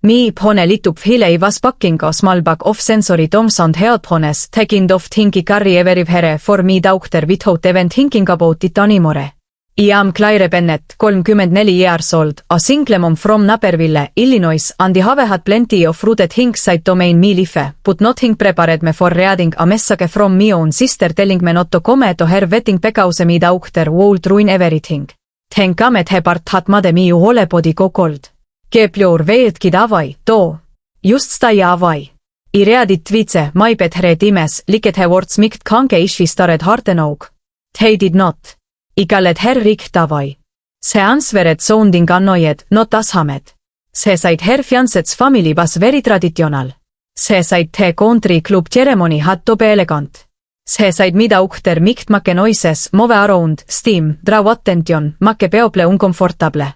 Mi pone litub hilei vas pakkinga smalbak of sensori tomsand headphones tekind of tingi karri everiv here for mi daukter without event thinking about it anymore. I am Claire Bennett, 34 years old, a single mom from Naperville, Illinois, and I have had plenty of rooted things said to me life, but nothing prepared me for reading a message from my own sister telling me not to come to her wedding because my daughter would ruin everything. Thank God he part had made mi holepodi kokold. Keep your veedki davai, too. Just stay avai. I readit vice, my betre times, liket he words mikt kange isvi stared hartenaug. They did not. I kallet her rik davai. Se ansvered sounding annoyed, not ashamed. Se said her fiancet's family was very traditional. Se said the country club ceremony had to be elegant. Se said mida ukter mikt make noises, move around, steam, draw attention, make people uncomfortable.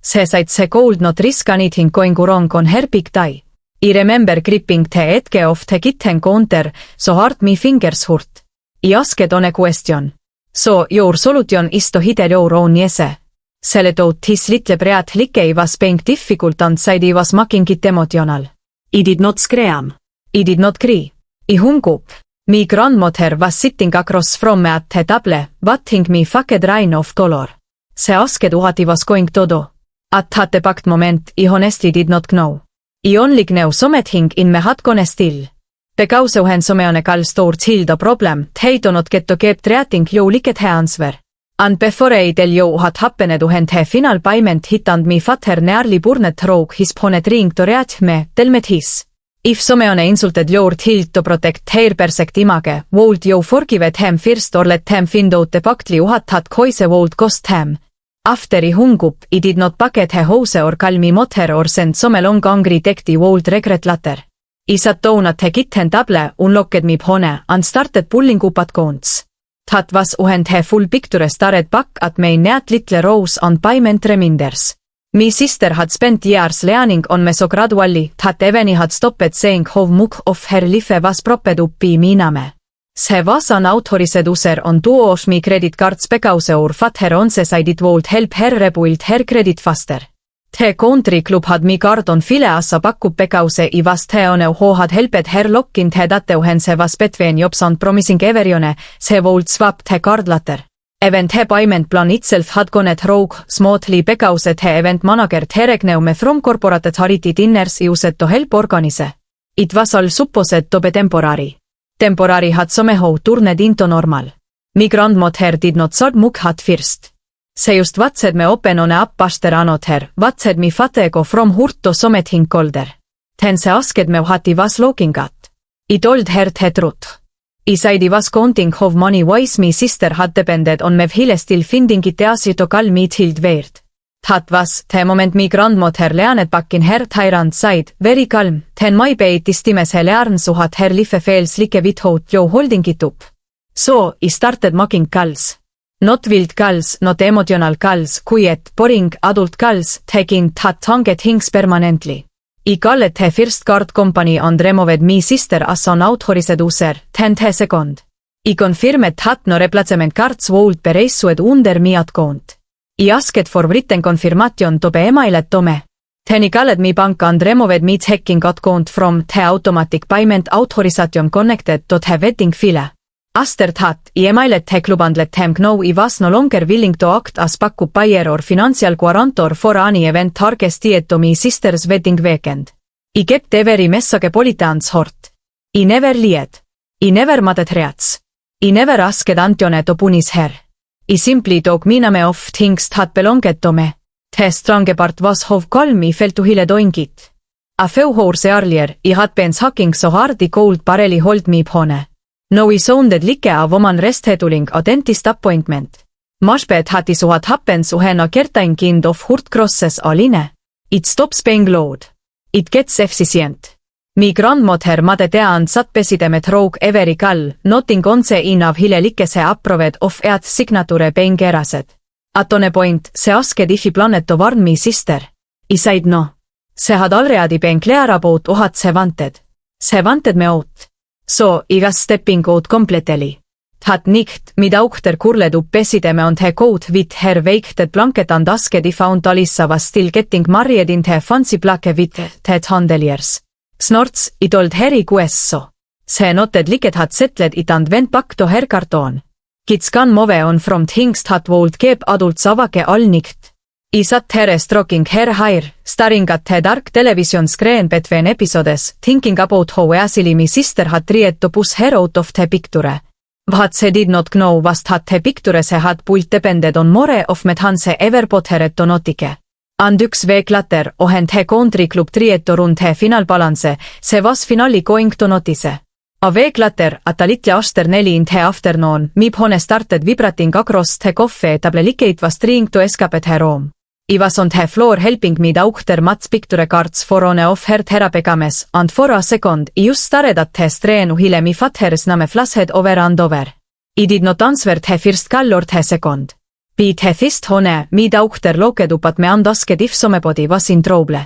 Se said se could not risk anything going wrong on her big day. I remember gripping the edge of the kitten counter, so hard my fingers hurt. I asked on a question. So, your solution is to hide your own yese. Selle thought his little brat Lickey was being difficult and said he was making it emotional. I did not scream. I did not cry. I hung up. My grandmother was sitting across from me at the table, watching me fucked rain of color. Se asked what I was going to do. At that exact moment, I honestly did not know. I only knew something in me had gone still. Because when someone calls towards the problem, they do not get to keep treating you like the answer. And before I tell you what happened when the final payment hit and my father nearly burned through his phone trying to reach me, tell me this. If someone insulted your child to protect their perfect image, would you forgive him first or let him find out the factly what had cause would cost him? After I hung up, I did not packet the house or call me mother or send some long angry text I would regret later. I sat down at the kitchen table, unlocked my phone, and started pulling up at counts. That was when the full picture started back at my neat little rows and payment reminders. My sister had spent years learning on me so gradually that even I had stopped saying how much of her life was propped up by my name. Se was an authorized user on two of my credit cards because our father once said it would help her rebuild her credit faster. The country club had my card on file as a backup because I was the one who had helped her lock in the data when se was between jobs and promising everyone se would swap the card later. Even the payment plan itself had gone through smoothly because the event manager hereg me from corporate charity dinners used to help organize. It was all supposed to be temporary. Temporary had somehow turned into normal. My grandmother did not so much at first. Se just vatsed me open on up pastor another, vatsed me father go from hurt to something colder. Then se asked me what I was looking at. I told her the truth. I said I was counting how money wise my sister had depended on me while still finding it easy to call me child weird. That was the moment my grandmother leaned back in her tyrant side, very calm, then my baby stimes he learn so that her life feels like without you holding it up. So, I started making calls. Not wild calls, not emotional calls, quiet, boring, adult calls, taking that target things permanently. I called the first card company and removed my sister as an authorized user, then the second. I confirmed that no replacement cards would be raised under my account. I asked for written confirmation to be emailed to me. Then I called my bank and removed my checking account from the automatic payment authorization connected to the wedding file. After that, I emailed the club and let them know I was no longer willing to act as backup buyer or financial guarantor for any event targeted to my sister's wedding weekend. I kept every message polite and short. I never lied. I never made threats. I never asked Antione to punish her. I simply took my name off things that belonged to me. The strong part was how calm I felt while doing it. A few hours earlier, I had been hacking so hard I could barely hold my phone. Now I sounded like a woman rescheduling a dentist appointment. Much better that is what happens when a certain kind of hurt crosses a line. It stops being loud. It gets efficient. My grandmother made tea and sat beside through every call, noting on se enough hile like se approved of eat signature being erased. At one point, se asked if I planned to warn my sister. I said no. Se had already been clear about what se wanted. Se wanted me out. So, I was stepping out completely. Tatt nicht, mida ukter kurledub pesideme on te koud vitt her veikted blanket and asked if aunt Alissa was still getting married in te fancy plake vitt te handeliers. Snorts, it old heri quesso. Se noted liket hat settled it and went back to her karton. Kits kan move on from things that would keep adult savake all nicht. I sat here stroking her hair, staring at the dark television screen between episodes, thinking about how easily my sister had tried to push her out of the picture. What she did not know was that the picture se had pulled depended on more of med han se ever poteret to notike. And üks week later, ohen the country club tried to run the final balance, se was finally going to notice. A week later, at a little after 4 in the afternoon, my phone started vibrating across the coffee table like it was trying to escape her room. I was on the floor helping me doctor Mats picture cards for one of her therapy games, and for a second, I just stared at the screen while my father's name flashed over and over. I did not answer the first call or the second. By the first hone, my doctor looked up at me and asked if somebody was in trouble.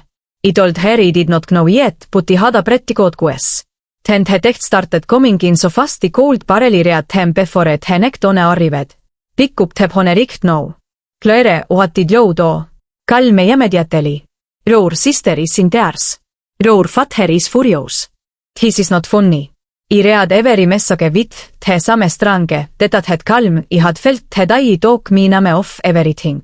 I told her I did not know yet, but I had a pretty good guess. Then the text started coming in so fast I could barely read them before the next one arrived. Pick up the phone right now. Claire, what did you do? Call me immediately. Your sister is in tears. Your father is furious. This is not funny. I read every message with the same strange, that had calm, I had felt that I took me name of everything.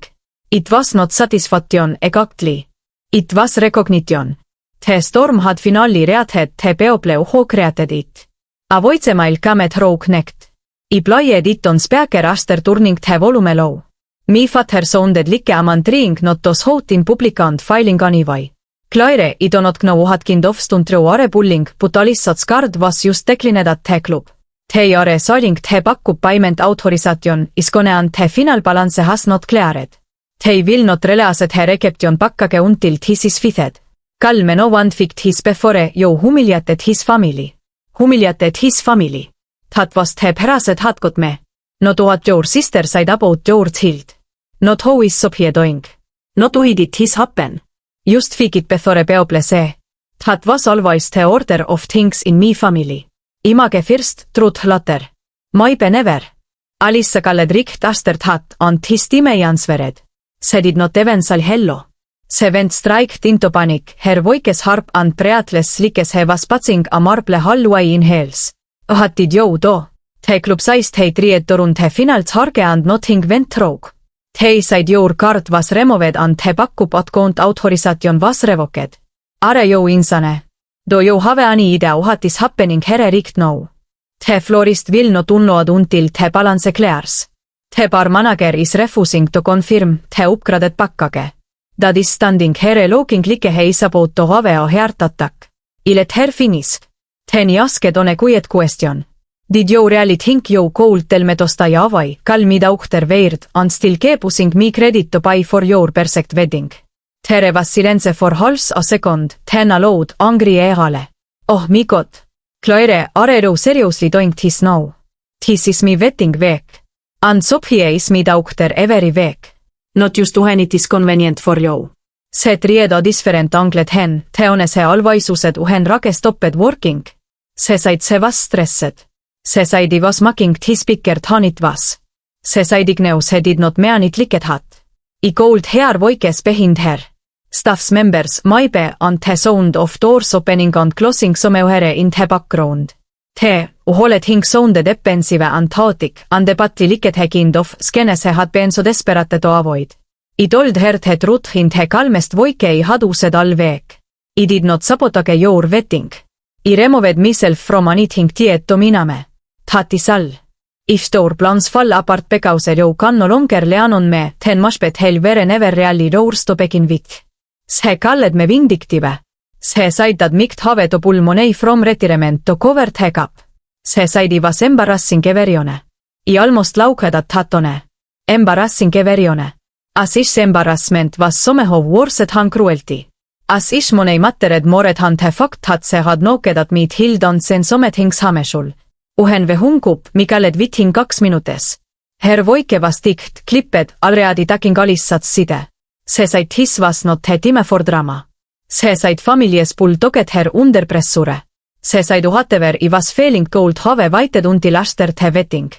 It was not satisfaction exactly. It was recognition. The storm had finally reacted the people who created it. A voicemail came through next. I played it on speaker after turning the volume low. My father sounded like a man trying not to shout in public and filing anyway. Claire, I do not know what kind of stunt through are pulling, but Alissas card was just declined at the club. They are signing the backup payment authorization is gone and the final balance has not cleared. They will not release the reception package until this is fitted. Calme no one fixed his before you humiliated his family. Humiliated his family. That was the present had got me. Not what your sister said about your child. Not how is Sophie doing. Not why did this happen. Just fix it before people say. That was always the order of things in my family. Image first, truth later. Maybe never. Alissa called Rick after that and his team answered. She did not even say hello. She went straight into panic, her voice harp and breathless like she was passing a marble hallway in hells. What did you do? The club sized they tried to run the finals harge and nothing went wrong. They said your card was removed and the backup account authorization was revoked. Are you insane? Do you have any idea what is happening here right now? The florist will not unload until the balance clears. The bar manager is refusing to confirm the upgraded package. That is standing here looking like he is about to have a heart attack. I let her finish. Then I asked on a quiet question. Did you really think you could tell me to stay away, call me Dr. Weird, and still keep using me credit to pay for your perfect wedding? There was silence for half a second, then a loud, angry egale. Oh my god. Claire, are you seriously doing this now? This is my wedding week. And Sophie is my doctor every week. Not just when it is convenient for you. Se tried a different angle hen, teone se always used when rage stopped working. Se said se was stressed. Se said I was making this bigger than it was. Se said I knew se did not mean it like that. I called her voice behind her. Staff's members, maybe, and the sound of doors opening and closing somewhere in the background. The, whole thing sounded defensive and chaotic, and the battle like the kind of skene se had been so desperate to avoid. I told her the truth in the calmest voice I had used all week. I did not sabotage your wedding. I removed myself from anything tied to my name. That is all. If your plans fall apart because you can no longer lean on me, then must be hell were never really yours to begin with. Se called me vindictive. Se said that might have to pull money from retirement to cover the gap. Se said I was embarrassing everyone. I almost laughed at that one. Embarrassing everyone. As if embarrassment was somehow worse than cruelty. As if money mattered more than the fact that se had knocked at me till done sen some things hamesul. Uhen ve hungup, Mikaeled within 2 minutes. Her voike was tikt, klipped, already taking Alissats side. Se said his was not the time for drama. Se said families bulldogged her under pressure. Se said whatever I was feeling cold have waited until after the wedding.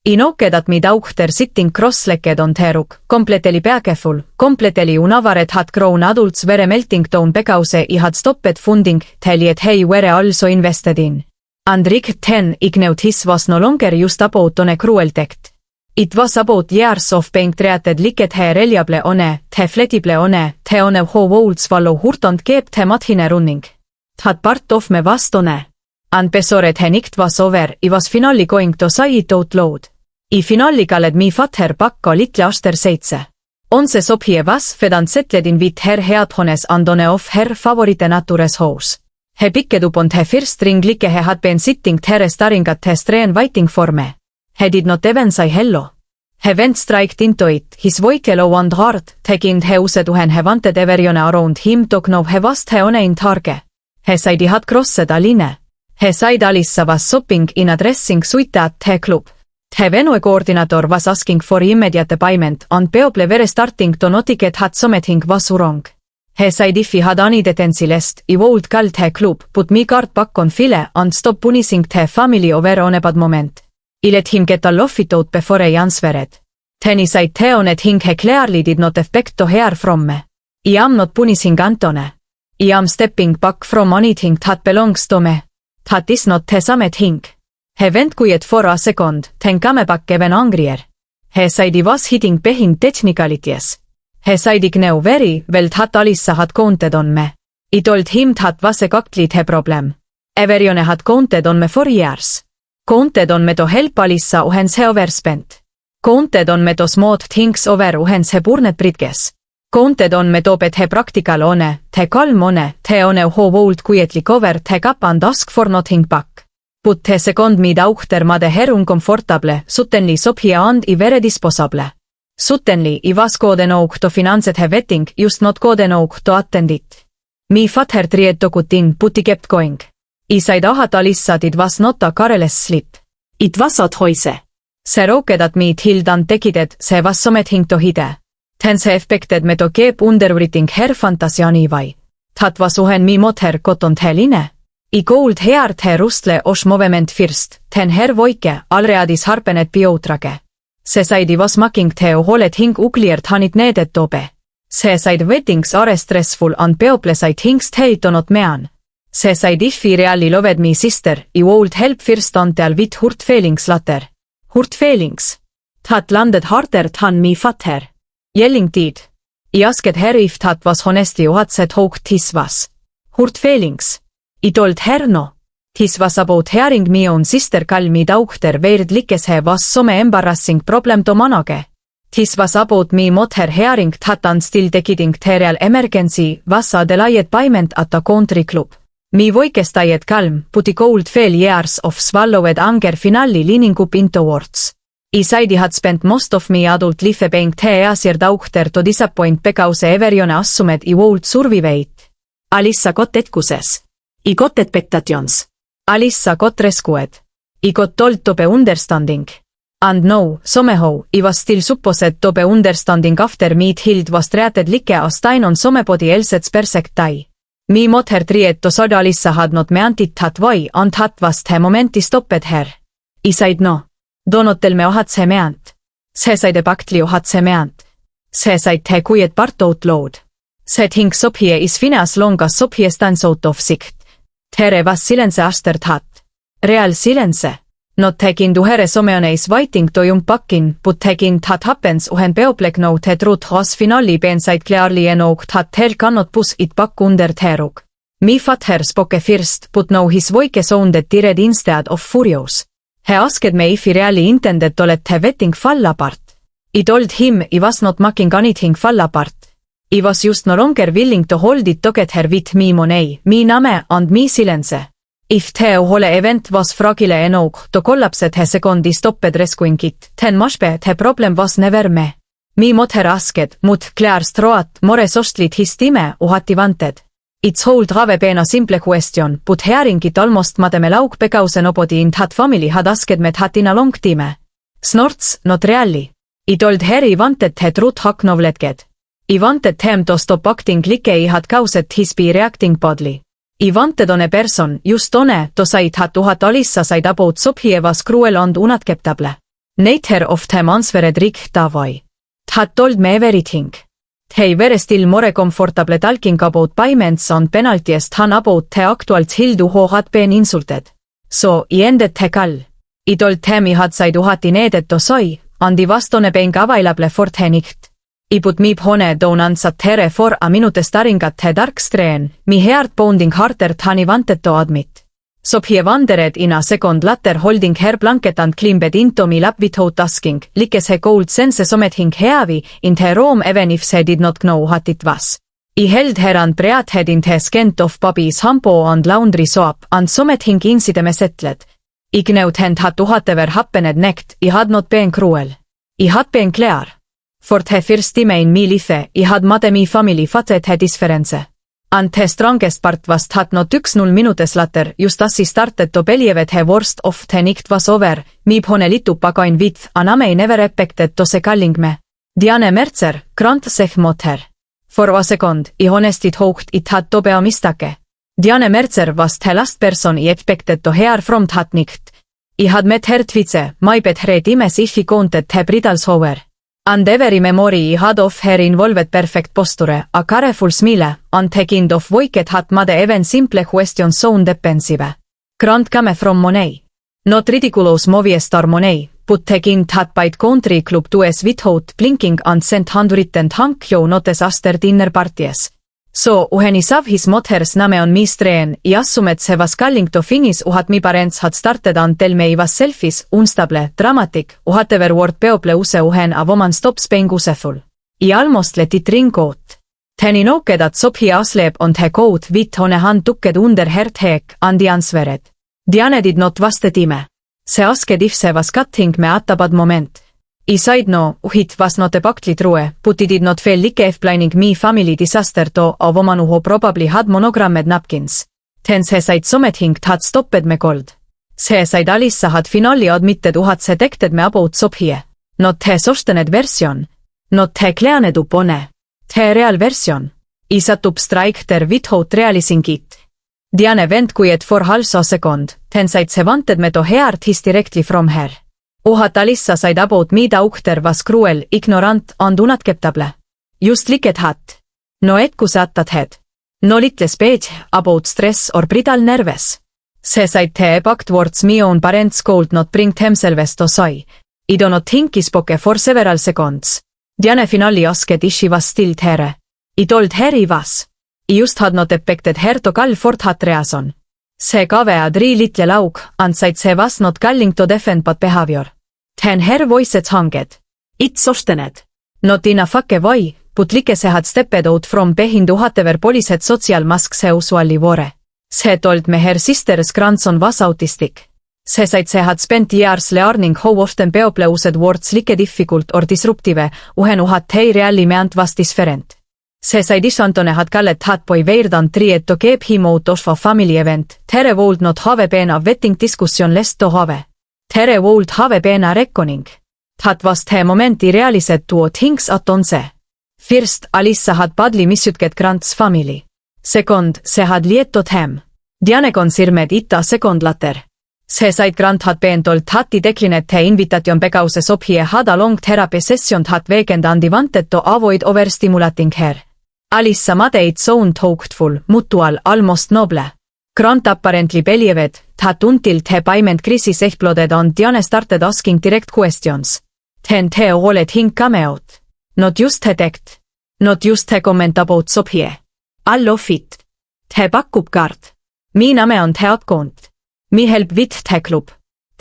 Inokedat mi daughter sitting crossleked on teruk, kompleteli peakeful, kompleteli unavaret had grown adults vere melting down pekause I had stopped funding, tell et hey were also invested in. And Rick 10 igneut his was no longer just about on a cruel act. It was about years of being treated like he reliable one, he flexible one, he one who would swallow hurt and keep he mathine running. Had part of me was one. And before he nikt was over, I was finally going to say it out loud. I finally kalled mi fatter pakka little aster 7. On se sobhie was fedan settled in vid her headhones and one of her favorite natures house. He picked up on the first ring like he had been sitting there staring at the screen waiting for me. He did not even say hello. He went straight into it, his voice low and hard, taking he use tuhen he wanted everyone around him to know he was the one in target. He said he had crossed a line. He said Alissa was shopping in a dressing suite at the club. The venue coordinator was asking for immediate payment and people were starting to notice that something was wrong. He said if he had any detensilest, I would call the club, put me card back on file and stop punishing the family over on a bad moment. I let him get a laugh it out before I answered. Then he said the on it he clearly did not expect to hear from me. I am not punishing Antone. I am stepping back from anything that belongs to me. That is not the same thing. He went quiet for a second, then came back even angrier. He said he was hitting behind technicalities. He said he knew very well that Alissa had counted on me. I told him that was exactly the problem. Everyone had counted on me for years. Counted on me to help Alissa when she overspent. Counted on me to smooth things over when she burned bridges. Counted on me to be the practical one, the calm one, the one who would quietly cover the gap and ask for nothing back. But the second mi daughter made her uncomfortable, suddenly sobhie and I very disposable. Suddenly I was good enough to finance the wedding, just not good enough to attend it. Mi father tried to cut in, but I kept going. I said that Alissa it was not a careless slip. It was a choice. Se rooked at me till dan tekided, se was something to hide. Then se expected me to keep underwriting her fantasy anyway. That was when mi mother got on the line. I could hear the rustle of movement first, then her voike already harpened biotrage. Se said I was making the whole thing uglier than it needed to be. Se said weddings are stressful and people say things they do not mean. Se said if I really loved me sister, I would help first until with hurt feelings later. Hurt feelings. That landed harder than me father. Yelling did. I asked her if that was honestly what said how this was. Hurt feelings. I told her no. This was about hearing me own sister call me daughter weird like he was some embarrassing problem to manage. This was about me mother hearing that and still taking the real emergency was a delayed payment at a country club. Me voice stayed calm, but I could feel years of swallowed anger finally leaning up into words. I said I had spent most of my adult life being the easier daughter to disappoint because everyone assumed I would survive it. Alissa got excuses. I got expectations. Alissa got rescued. I got told to be understanding. And no, somehow, I was still supposed to be understanding after me Hild was treated like a stein on somebody else's perfect day. Me mother tried to say Alissa had not meant it that way and that was the moment I stopped her. I said no. Do not tell me what she meant. She said exactly what she meant. She said the quiet part out loud. She thinks sobhie is fine as long as sobhie stands out of sight. There was silence after that. Real silence. Not taking to her someone is waiting to jump back in, but taking that happens when people know the truth has finally been said clearly enough that they cannot push it back under the rug. Me father spoke first, but now his voice sounded tired instead of furious. He asked me if he really intended to let the wedding fall apart. I told him I was not making anything fall apart. I was just no longer willing to hold it together with me money, me name and me silence. If the whole event was fragile enough to collapse the second I stopped rescuing it, then maybe the problem was never me. Me mother asked, mut clears throat more softly his time what I wanted. It's hold have been a simple question, but hearing it almost made me laugh because nobody in that family had asked me that in a long time. Snorts, not really. I told her I wanted the truth acknowledged. I wanted him to stop acting like I had caused his be reacting badly. I wanted on a person, just on to say that what Alissa said about sobhie was cruel and unacceptable. Neither of them answered Rick Davai. Had told me everything. They were still more comfortable talking about payments and penalties than about the actual child who had been insulted. So, I ended the call. I told them I had said uhati needed to say, and I was on being available for the night. I put me hone down and sat here for a minute staring at the dark screen, my heart pounding harder than I wanted to admit. So he wondered in a second later holding her blanket and climbed into my lap without asking, like he could sense something heavy in the room even if she did not know what it was. I held her and breathed in the scent of Bobby's shampoo and laundry soap and something inside me settled. I knew then that whatever happened next, I had not been cruel. I had been clear. For the first time in my life, I had made my family facet the difference. And the strongest part was that not 1 minutes later, just as I started to believe the worst of the night was over, my phone lit up again with a name I never expected to see calling me. Diane Mercer, Grant Sechmotter. For a second, I honestly thought it had to be a mistake. Diane Mercer was the last person I expected to hear from that night. I had met her twice, my bet 3 times if I counted the bridals over. And every memory I had of her involved perfect posture, a careful smile, and the kind of wicked that made even simple questions sound defensive. Grant came from money. Not ridiculous movie star money, but the kind that paid country club dues without blinking and sent handwritten thank you notes after dinner parties. So, when I saw his mother's name on my screen, I assumed she was calling to finish what my parents had started and tell me I was selfish, unstable, dramatic, whatever word people use when a woman stops being useful. I almost let it ring out. Then I knocked at Sophie asleep on the couch with one hand tucked under her head, and I answered. Diane did not waste the time. She asked if she was cutting me at a bad moment. I said no, it was not exactly true, but I did not feel like explaining my family disaster to a woman who probably had monogrammed napkins. Then she said something that stopped me cold. She said Alissa had finally admitted what she texted me about Sophie. Not the softened version. Not the cleaned up one. The real version. I sat up straight there without realizing it. Diane went quiet for half a second, then said she wanted me to hear this directly from her. What Alissa said about me daughter was cruel, ignorant and unacceptable. Just like that. No excuse at that head. No little speech about stress or brittle nerves. She said the exact words my own parents could not bring themselves to say. I do not think I spoke for several seconds. Diane finally asked if she was still there. I told her I was. I just had not expected her to call for that reason. She gave a dry little laugh and said she was not calling to defend bad behavior. Then her voice hanged. It softened. Not in a fake way, but like she had stepped out from behind whatever policed social mask she usually wore. She told me her sister's grandson was autistic. She said she had spent years learning how often people used words like difficult or disruptive, when what they really meant was different. She said if Antone had called that boy weird and tried to keep him out of a family event, there would not have been a vetting discussion left to have. There would have been a reckoning. That was the moment I realized two things at once. First, Alissa had badly misjudged Grant's family. Second, she had lied to them. Diane confirmed it a second later. She said Grant had been told that he declined the invitation because Sophie had a long therapy session that weekend and he wanted to avoid overstimulating her. Alissa made it sound hopeful, mutual, almost noble. Grant apparently believed that until the payment crisis exploded and Diane started asking direct questions. Then the whole thing came out. Not just the text. Not just the comment about Sophie. All of it. The backup card. My name on the account. Me help with the club.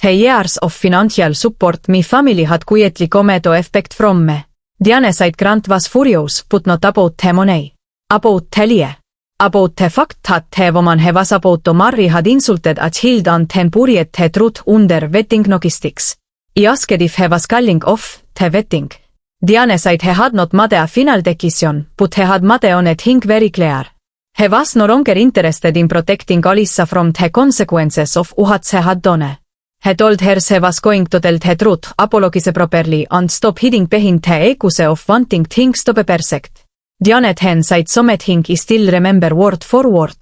The years of financial support my family had quietly come to expect from me. Diane said Grant was furious, but not about the money. About the lie. About the fact that the woman he was about to marry had insulted a child and then buried the truth under wedding logistics. I asked if he was calling off the wedding. Diane said he had not made a final decision, but he had made on it thing very clear. He was no longer interested in protecting Alissa from the consequences of what she had done. He told her she was going to tell the truth, apologize properly, and stop hiding behind the excuse of wanting things to be perfect. Diane then said something I still remember word for word.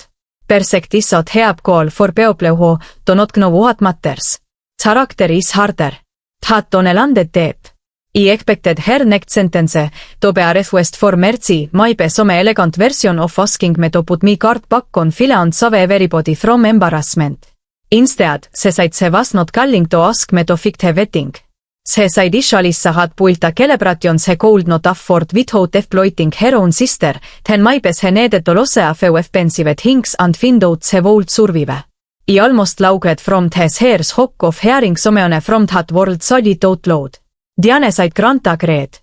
Perfect is a hea goal for people who do not know what matters. Character is harder. Taat landet teeb. I expected her next sentence, tobe a request for mercy, maibe some elegant version of asking me to put me card back on file and save everybody from embarrassment. Instead, se said se was not calling to ask me to fix the wedding. Se said Alissa had pulled a celebration se could not afford without exploiting her own sister, then maibe se needed to lose a few expensive things and find out se would survive. I almost laughed from his hairs hook of hearing someone from that world solid out loud. Diane said grant agreed.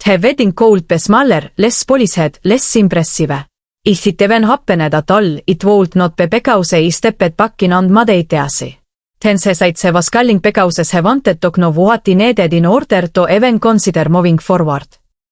The wedding could be smaller, less polished, less impressive. If it even happened at all, it would not be because I stepped back in and made teasi. Then se said se was calling because se wanted to know what he needed in order to even consider moving forward.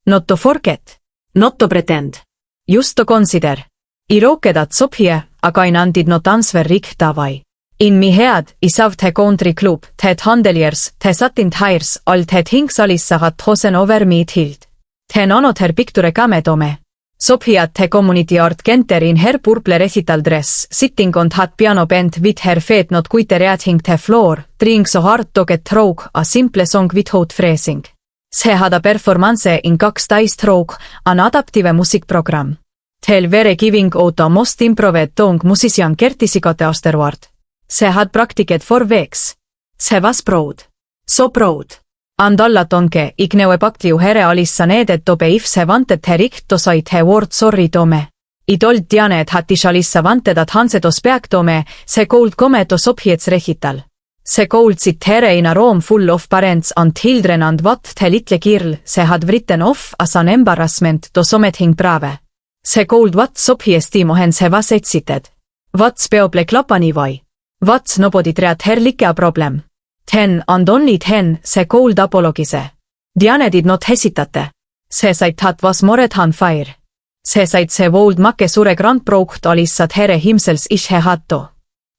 Not to forget. Not to pretend. Just to consider. I rooked at Sofie, aga I did not answer riktavai. In my head, I saw the country club, the handeliers, the satin tires, all the things Alissa had chosen over me it hilt. Then anod her picture kame tome. Sofie at the community art center in her purple recital dress, sitting on that piano bench with her feet not quite reaching the floor, trying so hard to get through a simple song without phrasing. Se had a performance in 12 an adaptive musikprogramm. Tel very giving out a most improved tongue musician Kertisikate afterward. Se had practiced for weeks. Se was proud. So proud. And alla tonke, ignewe pakti here Alissa needed to be if se wanted her to say the word sorry to me. I told Diane et hattis Alissa wanted at Hanse to speak to me, se could come to Sofiets recital. Se could sit here in a room full of parents and children and what the little girl se had written off as an embarrassment to something brave. Se could what Sofies Timohen se was exited. What's people klapani vai? What's nobody treat her like a problem? Then and only then se could apologise. Diane did not hesitate. Se said that was more than fair. Se said se would make sure grand broke Alissa here himself ishe hatto.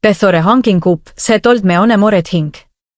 Bethore hanging up, se told me on a more thing.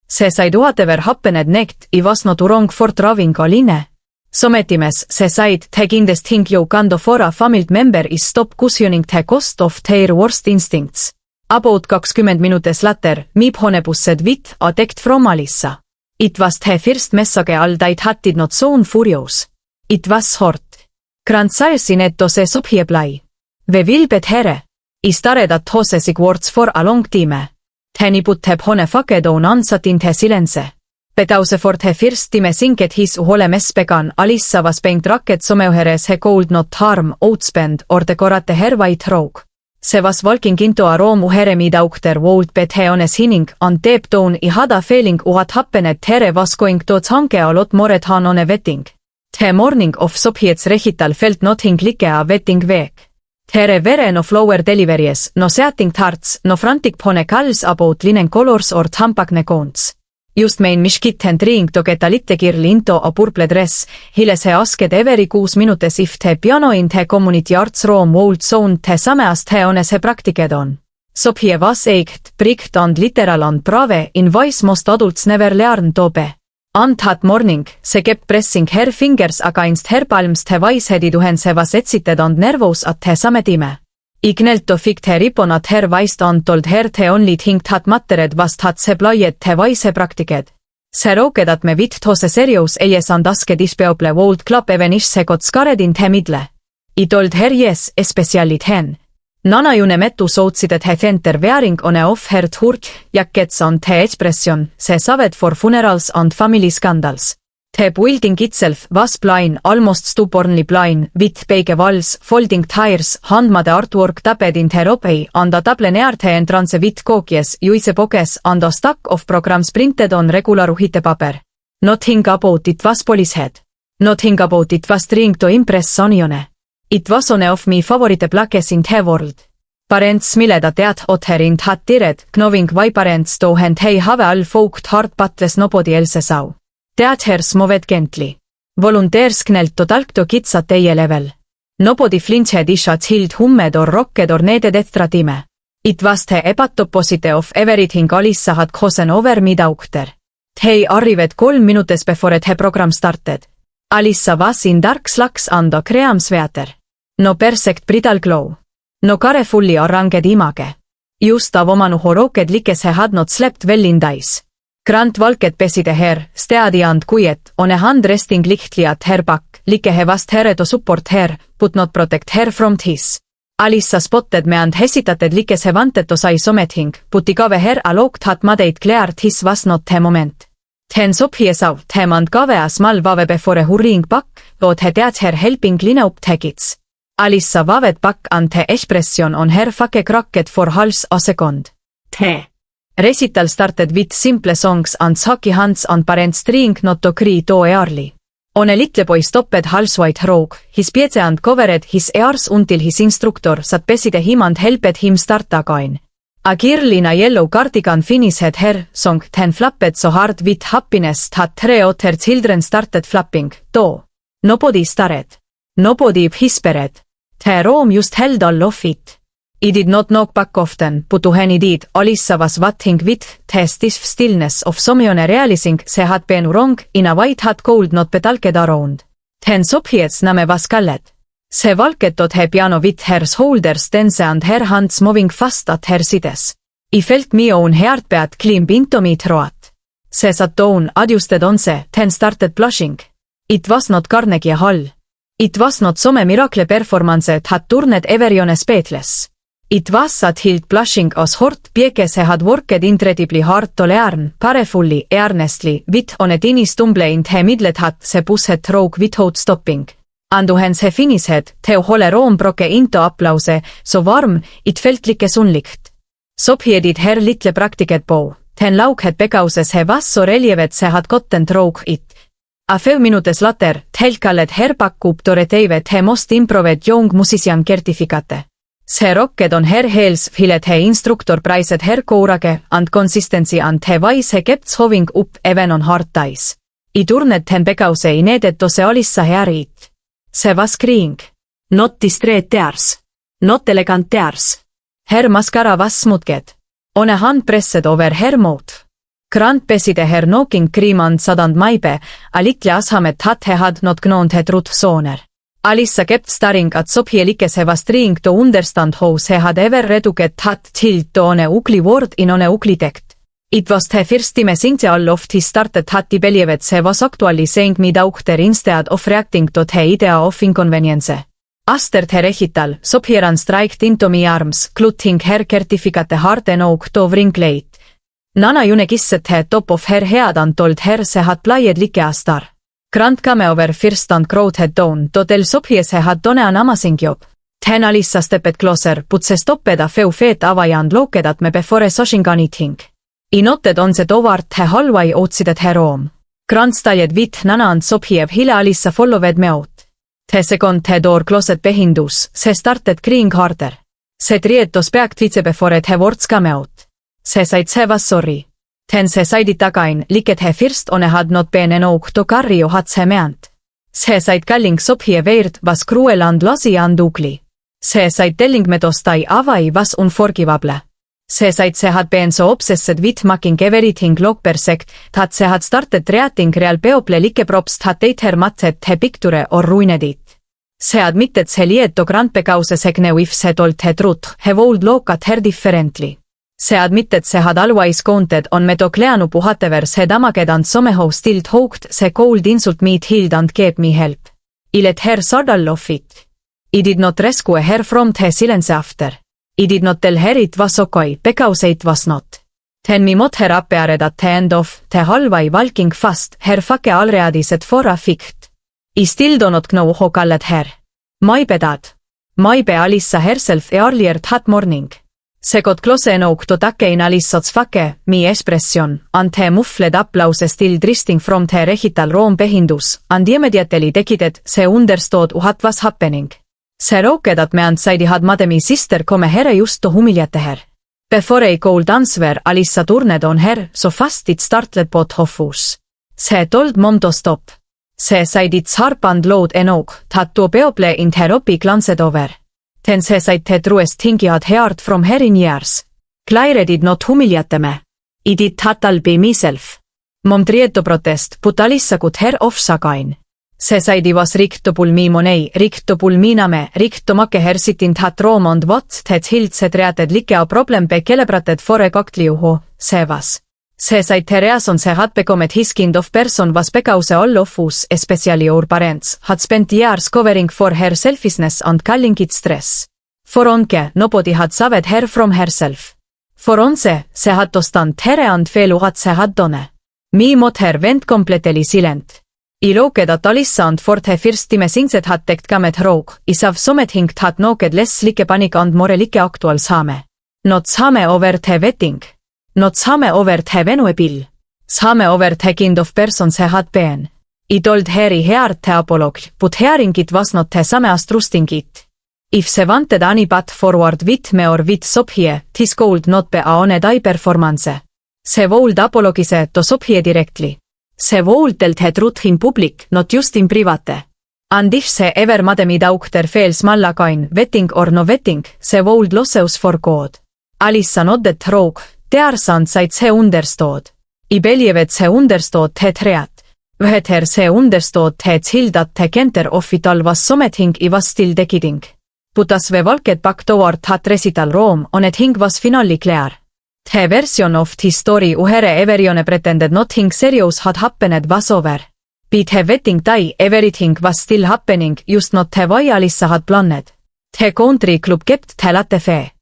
Se said whatever happened next, I was not wrong for traving Aline. Sometimes, se said, the kindest thing you can do for a family member is stop questioning the cost of their worst instincts. About 20 minutes later, Miip Honebused with a text from Alissa. It was the first message all that had did not sound furious. It was short. Grand salsi netto se Sofie play. We will be here. I stared at hosesig words for a long time. Then I put hone fake down and sat in the silence. Bedause for the first time sinket his olemes began Alissa was being tracked somewheres he could not harm, outspend or decorate her white rogue. Se was walking into a room here me doctor would bet he on his hinning and deep down I had a feeling what happened here was going to change a lot more than on a wedding. The morning of Sofiets recital felt nothing like a wedding week. There were no flower deliveries, no setting tarts, no frantic pone calls about linen colors or tampagne cones. Just main miskitten trying to get a little girl into a purple dress, hile se asked every 6 minutes if the piano in the community arts room would sound the same as the on se practiced on. Sofie was eight, pricked and literal and brave in voice most adults never learn to be. And that morning, se kept pressing her fingers against her palms the wise-headed when se was excited and nervous at the same time. I knelt to fix the ribbon at her waist and told her the only thing that mattered was that se played the voice practiced. Se rooked at me with those serious eyes and asked if people would clap even if se got scared in the middle. I told her yes, especially then. Nana june metu sootsid he center wearing on off her turk jackets and the expression, se saved for funerals and family scandals. The building itself was plain, almost stubbornly plain, with beige walls, folding tires, handmade artwork tapped in the rope, and a table near the entrance with cookies, juice boxes, and a stack of programs printed on regular uhite paper. Nothing about it was polished. Nothing about it was trying to impress Sonione. It was one of my favorite plaques in the world. Parents smiled at her in that tired, knowing why parents do and they have all fought hard battles nobody else saw. Teachers moved gently. Volunteers knelt to talk to kids at their level. Nobody flinched issues hild hummed or rocked or needed extra time. It was the exact opposite of everything Alissa had chosen over me doctor. They arrived 3 minutes before the program started. Alissa was in dark slacks and a cream sweater. No perfect bridal glow. No carefully arranged image. Just a woman who rocked like she had not slept well in days. Grant valket peside her, steadi and kuiet, one hand resting lihtliat her back, like he vast here to support her, but not protect her from this. Alissa spotted me and hesitated like se vanted to sai something, but igave her aloogt hat madeit cleared his was not the moment. Ten sophies av, them and gave a small vave before hurrying back, but he tead her helping line up tegits. Alissa vavet back and the expression on her face cracked for half a second. The recital started with simple songs and shaky hands and parents trying not to cry too early. On a little boy stopped half-white rogue, his piece and covered his ears until his instructor sat beside him and helped him start again. A girl in a yellow cardigan finished her song, then flapped so hard with happiness that 3 other children started flapping, though nobody started. Nobody whispered. The room just held all of it. It did not knock back often, but when it did, Alissa was watching with the stiff stillness of someone realizing she had been wrong in a white hot cold not petalked around. Ten sophiets name was kallet. Se valket tot he piano with her shoulders tense and her hands moving fast at her sides. I felt me own heartbeat climb into me throat. Se sat down, adjusted on se, then started blushing. It was not Carnegie Hall. It was not some miracle performance that turned everyone speechless. It was that hilt blushing as hard because he had worked incredibly hard to learn, carefully, earnestly, with on a tiny stumble in the middle that se pushed through without stopping. And when se finished, the whole room broke into applause, so warm, it felt like sunlight. Sophie did her little practiced bow, then laughed because he was so relieved she had gotten through it. A few minutes later, Hel called her back up to retrieve the most improved young musician certificate. Se rocked on her heels while the instructor praised her courage and consistency and the wise he kept showing up even on hard days. I turned them because I needed to see Alissa hear it. Se was crying. Not discreet tears. Not elegant tears. Her mascara was smudged. On a hand pressed over her mouth. Grant peside her knocking cream and sadand maibe, a little ashamed that he had not known the truth sooner. Alissa kept staring at Sophie like she was trying to understand how she had ever reduced that child to an ugly word in an ugly text. It was the first time since all of this started that I believed she was actually saying me doctor instead of reacting to the idea of inconvenience. After the recital, Sophie ran straight into my arms, clutching her certificate hard enough to wrinkle it. Nana June kissed the top of her head and told her she had played like a star. Grant came over first and crowded down to tell Sophie she had done an amazing job. Then Alissa stepped closer, but she stopped a few feet away and looked at me before saying anything. I noted on the toward the hallway outside her room. Grant stayed with Nana and Sophie while Alissa followed me out. The second the door closed behind us, she started crying harder. She tried to speak twice before the words came out. She said she was sorry. Then she said it again, like he first on had not been enough to carry what she meant. She said calling Sophie weird was cruel and lazy and ugly. She said telling me to stay away was unforgivable. She said she had been so obsessed with making everything look perfect that she had started treating real people like props that they'd her matched the picture or ruined it. She admitted she lied to Grant because she knew if she told the truth, he would look at her differently. She admitted she had always counted on me to clean up whatever she damaged and somehow still hoped she could insult me healed and gave me help. I let her all of it. I did not rescue her from the silence after. I did not tell her it was okay, because it was not. Then me mot her appeared at the end of the hallway walking fast, her face already set for a ficht. I still do not know who called her. Maybe Dad. Maybe Alissa herself earlier that morning. Se got close enough to take in Alissa's face, me expression, and the muffled applause still drifting from the recital room behind us, and immediately declared she understood what was happening. She looked at me and said I had made my sister come here just to humiliate her. Before I could answer, Alissa turned on her so fast it startled both of us. She told Mom to stop. She said it's sharp and loud enough that two people in her eye glanced over. Then she said the truest thing I had heard from her in years. Claire did not humiliate me. I did that all by myself. Mom tried to protest, but Alissa cut her off again. She said I was rigged to pull me money, rigged to pull me name, rigged to make her sit in that room and what that hilt she treated like a problem be celebrated for exactly who she was. Se said reason se had become his kind of person was because all of us, especially our parents, had spent years covering for her selfishness and calling it stress. For onke, nobody had saved her from herself. For onse, se had tostand here and feel what se had done. Me mot her went completely silent. I looked at Alissa and for the first time since it had tekt kamet roog, isav somet hingt had noked less like panic and more like actual same. Not same over the wedding. Not same over the venue bill. Same over the kind of person se had been. I told her I heard the apology, but hearing it was not the same as trusting it. If se wanted any path forward with me or with Sophie, this could not be a honest performance. Se would apologize to Sophie directly. Se would tell the truth in public, not just in private. And if se ever made me doubt their fails mallakain, wedding or no wedding, se would lose for God. Alissa nodded roog. Tearsand said se understood. I believe et se understood het reat. Väheter se understood het hildat te kenter offital was something I was still decoding. But as we walked back toward that recital room, on it hing was finally clear. The version of the story uhere everyone pretended nothing serious had happened was over. By the wedding day, everything was still happening, just not the way Alissa had planned. The country club kept the latte fee.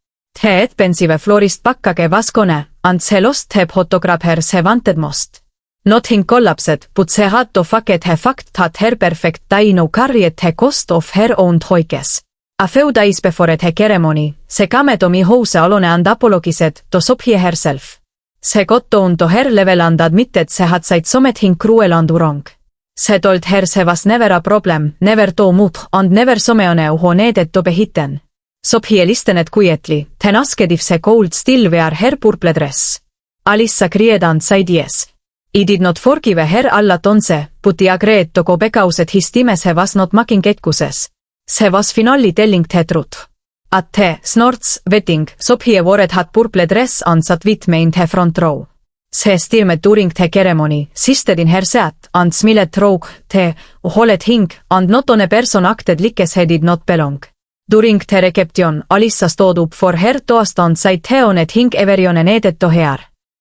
The expensive florist package was gone, and se lost the photographer se wanted most. Nothing collapsed, but se had to forget the fact that her perfect day now carried the cost of her own choices. A few days before the ceremony, se came to me house alone and apologized to Sophie herself. Se got down to her level and admitted se had said something cruel and wrong. Se told her se was never a problem, never too much, and never someone who needed to be hidden. Sophie listened quietly, then asked if se could still wear her purple dress. Alissa cried and said yes. I did not forgive her alla tonse, but I agreed to go because his time se was not making excuses. Se was finally telling the truth. At the Snorts wedding, Sophie wore had purple dress and sat with me in the front row. Se steamed during the ceremony, sisted in her seat, and smiled roog, the whole hing, and not on a person acted like he did not belong. During the reception, Alissa stood up for her toast and said the on it hing everyone needed to hear.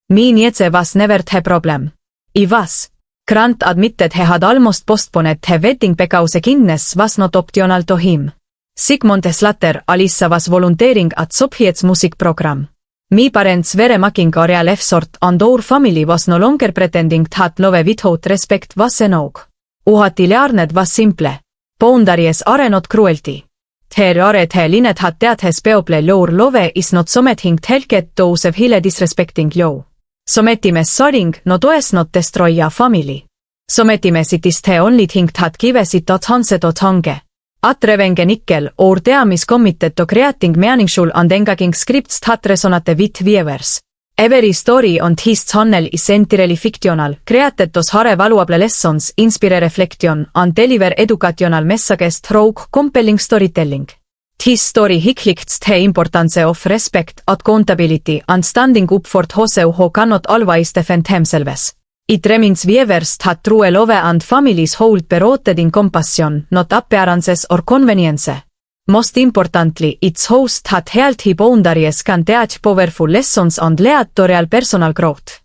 Me niece was never the problem. I was. Grant admitted he had almost postponed the wedding because kindness was not optional to him. 6 months later, Alissa was volunteering at Sophie's music program. Me parents were making a real effort and our family was no longer pretending that love without respect was enough. Uhati learned was simple. Boundaries are not cruelty. Her are the linet had teadhes people your love is not something helget those of hile disrespecting you. Sometimes sorring no does not destroy a family. Sometimes it is the only thing that gives it a chance to change. At Revenge Nickel, our team is committed to creating meaningful and engaging scripts that resonate with viewers. Every story on this channel is entirely fictional, created to share valuable lessons, inspire reflection, and deliver educational messages through compelling storytelling. This story highlights the importance of respect, accountability, and standing up for those who cannot always defend themselves. It reminds viewers that true love and families hold be rooted in compassion, not appearances or convenience. Most importantly, it shows that healthy boundaries can teach powerful lessons and lead to real personal growth.